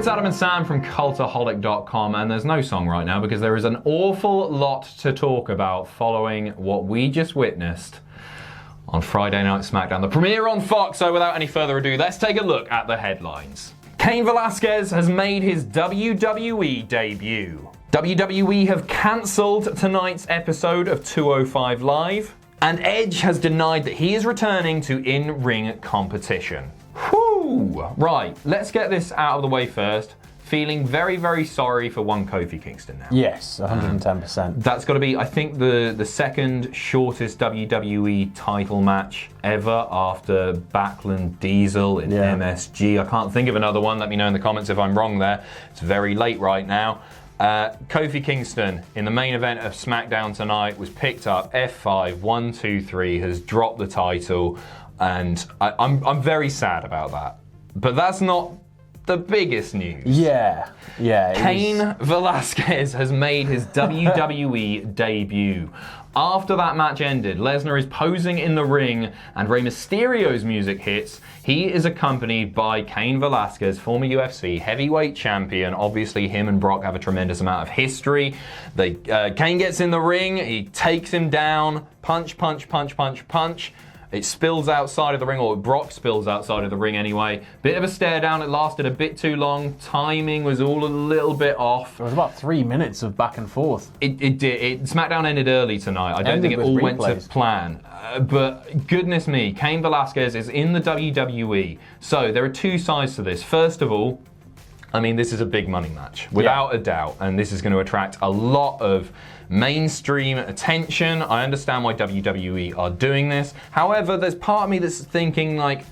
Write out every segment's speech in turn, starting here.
it's Adam and Sam from Cultaholic.com, and there's no song right now because there is an awful lot to talk about following what we just witnessed on Friday Night SmackDown, the premiere on Fox. So without any further ado, let's take a look at the headlines. Cain Velasquez has made his WWE debut. WWE have cancelled tonight's episode of 205 Live, and Edge has denied that he is returning to in-ring competition. Whew! Right, let's get this out of the way first. Feeling very, very sorry for one Kofi Kingston now. Yes, 110%. That's got to be, I think, the second shortest WWE title match ever after Backlund Diesel in MSG. I can't think of another one. Let me know in the comments if I'm wrong there. It's very late right now. Kofi Kingston in the main event of SmackDown tonight was picked up F5, 1, 2, 3, has dropped the title, and I'm very sad about that. But that's not the biggest news. Yeah. Cain Velasquez has made his WWE debut. After that match ended, Lesnar is posing in the ring and Rey Mysterio's music hits. He is accompanied by Cain Velasquez, former UFC heavyweight champion. Obviously, him and Brock have a tremendous amount of history. Cain gets in the ring, he takes him down, punch. It spills outside of the ring, or Brock spills outside of the ring anyway. Bit of a stare down, it lasted a bit too long. Timing was all a little bit off. It was about 3 minutes of back and forth. It did. SmackDown ended early tonight. I don't think it all went to plan. But goodness me, Cain Velasquez is in the WWE. So there are two sides to this. First of all, I mean, this is a big money match, without a doubt. And this is going to attract a lot of mainstream attention. I understand why WWE are doing this. However, there's part of me that's thinking like,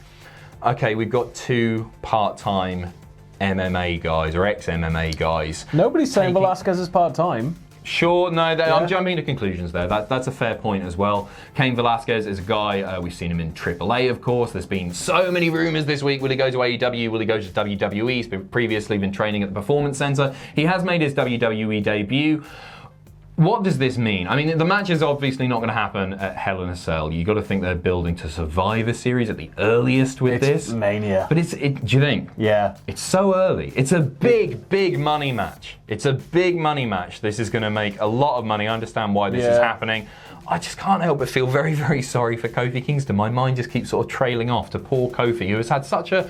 okay, we've got two part-time MMA guys or ex-MMA guys. Nobody's saying Velasquez is part-time. Sure, no, I'm jumping to conclusions there. That's a fair point as well. Cain Velasquez is a guy, we've seen him in AAA, of course. There's been so many rumors this week. Will he go to AEW? Will he go to WWE? He's previously been training at the Performance Center. He has made his WWE debut. What does this mean? I mean, the match is obviously not going to happen at Hell in a Cell. You got to think they're building to Survivor Series at the earliest with this. It's Mania. But do you think? Yeah. It's so early. It's a big money match. It's a big money match. This is going to make a lot of money. I understand why this is happening. I just can't help but feel very, very sorry for Kofi Kingston. My mind just keeps sort of trailing off to poor Kofi, who has had such a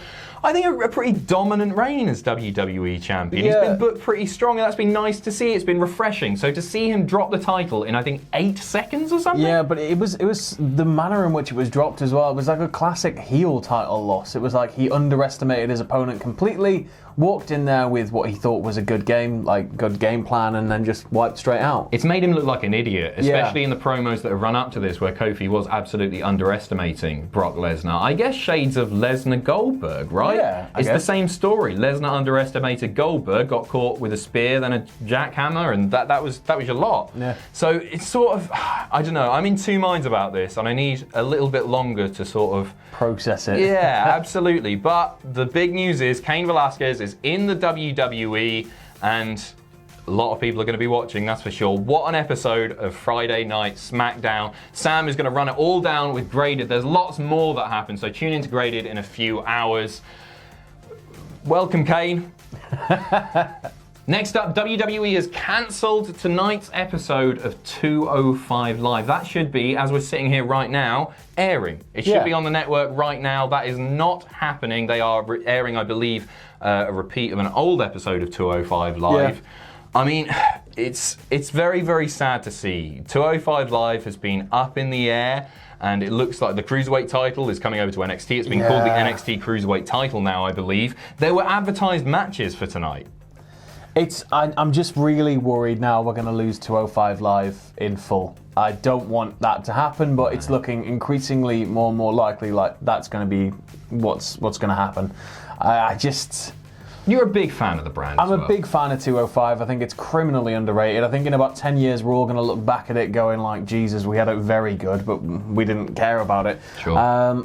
pretty dominant reign as WWE Champion. He's been booked pretty strong, and that's been nice to see. It's been refreshing. So to see him drop the title in, I think, 8 seconds or something? Yeah, but it was the manner in which it was dropped as well. It was like a classic heel title loss. It was like he underestimated his opponent completely, walked in there with what he thought was a good game plan, and then just wiped straight out. It's made him look like an idiot, especially in the promos that have run up to this, where Kofi was absolutely underestimating Brock Lesnar. I guess shades of Lesnar Goldberg, right? Yeah, it's the same story. Lesnar underestimated Goldberg, got caught with a spear, then a jackhammer, and that was your lot. Yeah. So it's sort of, I don't know, I'm in two minds about this, and I need a little bit longer to sort of process it. Yeah, absolutely. But the big news is Cain Velasquez is in the WWE, and a lot of people are going to be watching, that's for sure. What an episode of Friday Night SmackDown. Sam is going to run it all down with Graded. There's lots more that happen, so tune into Graded in a few hours. Welcome, Cain. Next up, WWE has cancelled tonight's episode of 205 Live. That should be, as we're sitting here right now, airing. It should be on the network right now. That is not happening. They are airing, I believe, a repeat of an old episode of 205 Live. Yeah. I mean, it's very, very sad to see. 205 Live has been up in the air, and it looks like the Cruiserweight title is coming over to NXT. It's been called the NXT Cruiserweight title now, I believe. There were advertised matches for tonight. I'm just really worried now we're going to lose 205 Live in full. I don't want that to happen, but it's looking increasingly more and more likely like that's going to be what's going to happen. You're a big fan of the brand. I'm a big fan of 205. I think it's criminally underrated. I think in about 10 years we're all going to look back at it going like, Jesus, we had it very good, but we didn't care about it. Sure.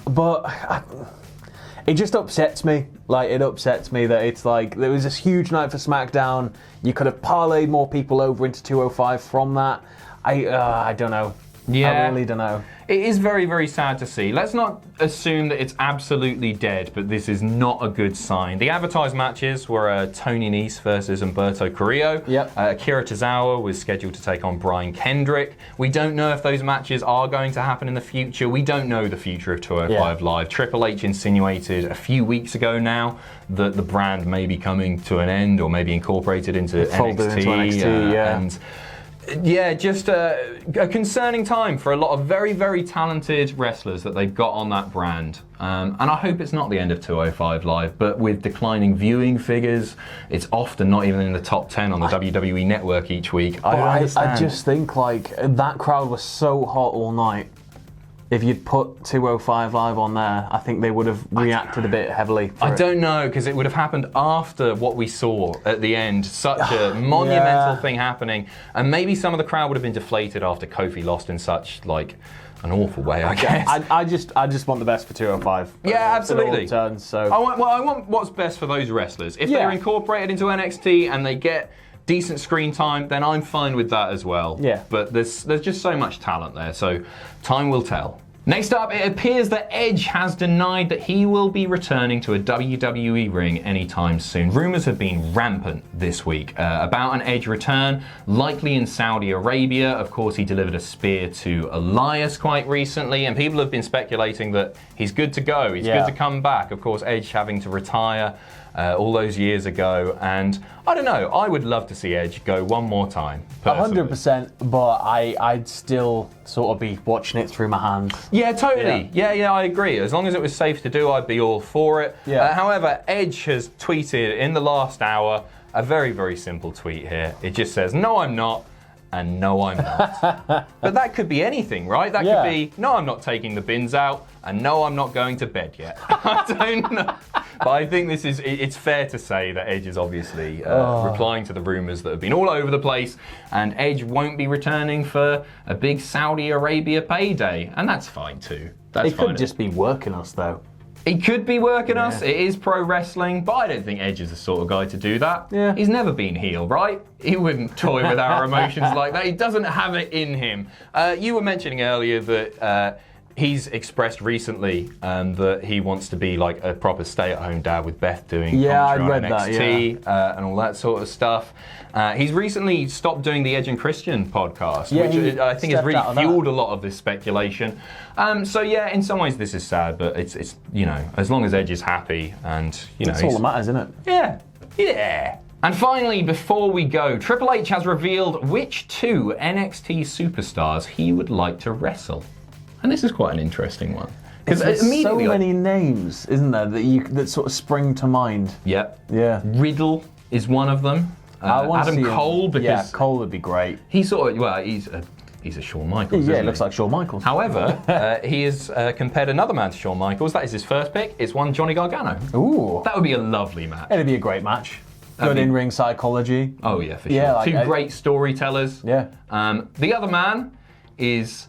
It just upsets me. Like, it upsets me that it's like, there was this huge night for SmackDown. You could have parlayed more people over into 205 from that. I don't know. Yeah. I really don't know. It is very, very sad to see. Let's not assume that it's absolutely dead, but this is not a good sign. The advertised matches were Tony Nese versus Humberto Carrillo. Yep. Akira Tozawa was scheduled to take on Brian Kendrick. We don't know if those matches are going to happen in the future. We don't know the future of 205 Live. Triple H insinuated a few weeks ago now that the brand may be coming to an end or maybe incorporated into NXT. And yeah, just a concerning time for a lot of very, very talented wrestlers that they've got on that brand. And I hope it's not the end of 205 Live, but with declining viewing figures, it's often not even in the top 10 on the WWE Network each week. I just think, like, that crowd was so hot all night. If you'd put 205 Live on there, I think they would have reacted a bit heavily. I don't know, because it would have happened after what we saw at the end. Such a monumental thing happening. And maybe some of the crowd would have been deflated after Kofi lost in such, like, an awful way, I guess. I just want the best for 205. Yeah, absolutely. Turns, so. I want what's best for those wrestlers. If they're incorporated into NXT and they get decent screen time, then I'm fine with that as well. Yeah. But there's just so much talent there, so time will tell. Next up, it appears that Edge has denied that he will be returning to a WWE ring anytime soon. Rumours have been rampant this week about an Edge return, likely in Saudi Arabia. Of course, he delivered a spear to Elias quite recently, and people have been speculating that he's good to go, he's good to come back. Of course, Edge having to retire all those years ago, and I don't know, I would love to see Edge go one more time. 100%, but I'd still sort of be watching it through my hands. Yeah, totally. Yeah, I agree. As long as it was safe to do, I'd be all for it. Yeah. However, Edge has tweeted in the last hour a very, very simple tweet here. It just says, "No, I'm not," and "No, I'm not." But that could be anything, right? That could be, "No, I'm not taking the bins out," and "No, I'm not going to bed yet." I don't know. But I think it's fair to say that Edge is obviously replying to the rumours that have been all over the place, and Edge won't be returning for a big Saudi Arabia payday, and that's fine too. That's fine. He could just be working us, though. He could be working us. It is pro wrestling, but I don't think Edge is the sort of guy to do that. Yeah. He's never been heel, right? He wouldn't toy with our emotions like that. He doesn't have it in him. You were mentioning earlier that he's expressed recently that he wants to be like a proper stay-at-home dad with Beth doing commentary on NXT and all that sort of stuff. He's recently stopped doing the Edge and Christian podcast, which I think has really fueled a lot of this speculation. So yeah, in some ways this is sad, but it's as long as Edge is happy and that's all that matters, isn't it? Yeah. And finally, before we go, Triple H has revealed which two NXT superstars he would like to wrestle. And this is quite an interesting one. Because there's so many names, isn't there, that sort of spring to mind. Yep. Yeah. Riddle is one of them. Adam Cole, because Cole would be great. He's a Shawn Michaels. Yeah, it looks like Shawn Michaels. However, he has compared another man to Shawn Michaels. That is his first pick. It's one Johnny Gargano. Ooh. That would be a lovely match. It'd be a great match. Good in-ring psychology. Oh yeah, for sure. Two great storytellers. Yeah. The other man is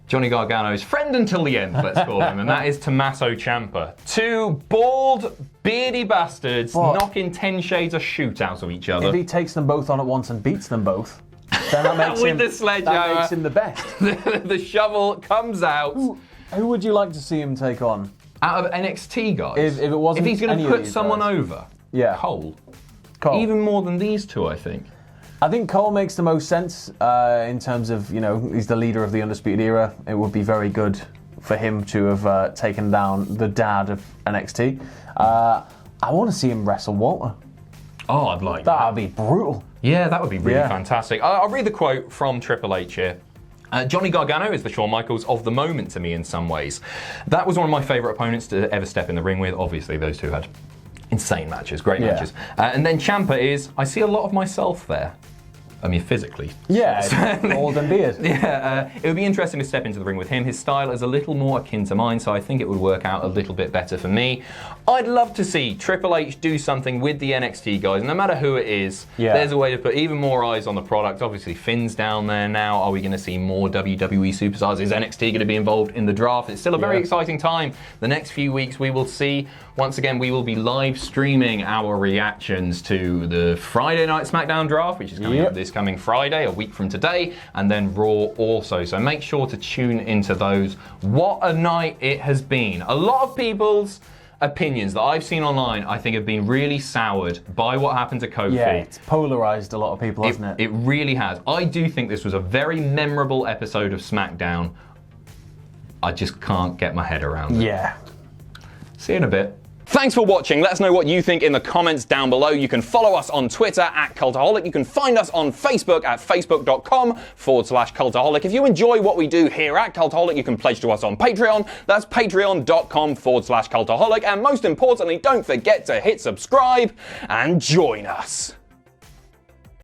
Johnny Gargano's friend until the end, let's call him, and that is Tommaso Ciampa. Two bald, beardy bastards knocking 10 shades of shoot out of each other. If he takes them both on at once and beats them both, then that makes with the sledgehammer, that makes him the best. The shovel comes out. Who would you like to see him take on? Out of NXT guys? If it wasn't if he's going to put someone guys. over, Cole. Even more than these two, I think. I think Cole makes the most sense in terms of, he's the leader of the Undisputed Era. It would be very good for him to have taken down the dad of NXT. I want to see him wrestle Walter. Oh, I'd like that. That would be brutal. Yeah, that would be really fantastic. I'll read the quote from Triple H here. Johnny Gargano is the Shawn Michaels of the moment to me in some ways. That was one of my favourite opponents to ever step in the ring with. Obviously, those two had insane matches, great matches. And then Ciampa is, I see a lot of myself there. I mean, physically. Yeah, more than beard. Yeah, it would be interesting to step into the ring with him. His style is a little more akin to mine, so I think it would work out a little bit better for me. I'd love to see Triple H do something with the NXT guys, no matter who it is. There's a way to put even more eyes on the product. Obviously, Finn's down there now. Are we going to see more WWE Superstars? Is NXT going to be involved in the draft? It's still a very exciting time. The next few weeks we will see. Once again, we will be live streaming our reactions to the Friday Night SmackDown draft, which is coming up this coming Friday, a week from today, and then Raw also. So make sure to tune into those. What a night it has been. A lot of people's opinions that I've seen online, I think, have been really soured by what happened to Kofi. Yeah, it's polarized a lot of people, hasn't it? It really has. I do think this was a very memorable episode of SmackDown. I just can't get my head around it. Yeah. See you in a bit. Thanks for watching. Let us know what you think in the comments down below. You can follow us on Twitter at Cultaholic. You can find us on Facebook at facebook.com/Cultaholic. If you enjoy what we do here at Cultaholic, you can pledge to us on Patreon. That's patreon.com/Cultaholic. And most importantly, don't forget to hit subscribe and join us.